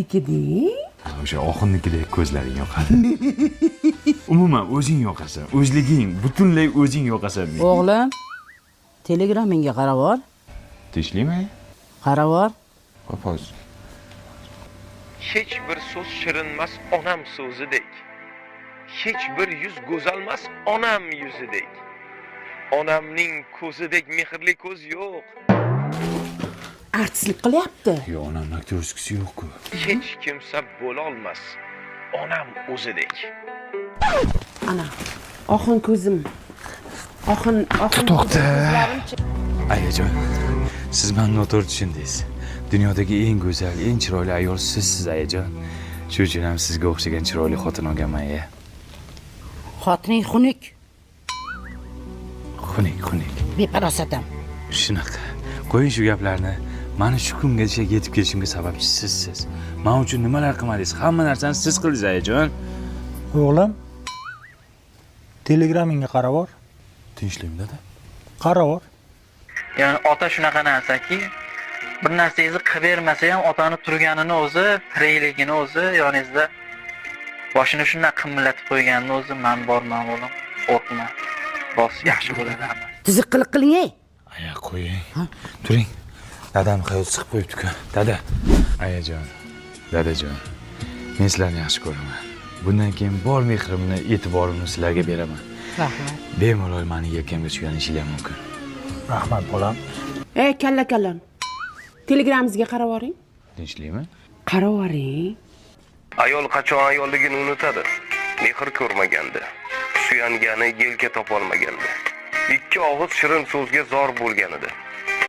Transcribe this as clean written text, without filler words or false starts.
kimnikidek? O'sha oxunnikidek ko'zlaring yoqadi. Umuman o'zing yoqasan. O'zliging, butunlay o'zing yoqasan. O'g'lim, telegramingga qarab ol. Tinchlikmi? Qarab ol. Qo'pol. Hech bir so'z shirinmas onam so'zidek. Hech bir yuz go'zalmas onam yuzidek. Onamning ko'zidek mehrli ko'z yo'q. Artistlik qilyapti. Yo, onam aktyorskisi yo'q-ku. Hech kimsa bo'la olmas onam o'zidek. Ana, oxun ko'zim. Oxun To'xta. Ayajon, siz meni noto'g'ri tushundingiz. Dunyodagi eng go'zal, eng chiroyli ayol sizsiz, ayajon. Shu uchun ham sizga o'xshagan chiroyli xotin olganman, aya. Xotining xunuk, Xunik. beparosatam. Shunaqa. Qo'ying shu gaplarni. Mani shu kungacha yetib kelishimga sababchi sizsiz. Men uchun nimalar qilmadingiz? Hamma narsani siz qildingiz, ayajon. O'g'lim, telegramingga qarab ol. Tinchlikmi, dada? Qarab ol. Ya'ni ota shunaqa narsaki, bir narsangizni qilib bermasa ham otani turganini o'zi, tirikligini o'zi yoningizda boshini shunday qimillatib qo'yganini o'zi men borman o'g'lim, qo'rqma. Bos yaxshi bo'ladi hamma. Tiziq qiliq qiling, ey. Aya, qo'ying. Turing. Dadam xayol chiqib qo'yibdi-ku. Dada. Ayajon. Dadajon. Men sizlarni yaxshi ko'raman. Bundan keyin bor mehrimni, e'tiborimni sizlarga beraman. Rahmat. Bemalol meni yelkamga suyanishinglar mumkin. Rahmat bolam. Ey, kalla. Telegramingizga qarab oling. Tinchlikmi? Qarab oling. Ayol qachon ayolligini unutadi? Mehr ko'rmaganda, suyangani yelka topolmaganda, ikki og'iz shirin so'zga zor bo'lganida.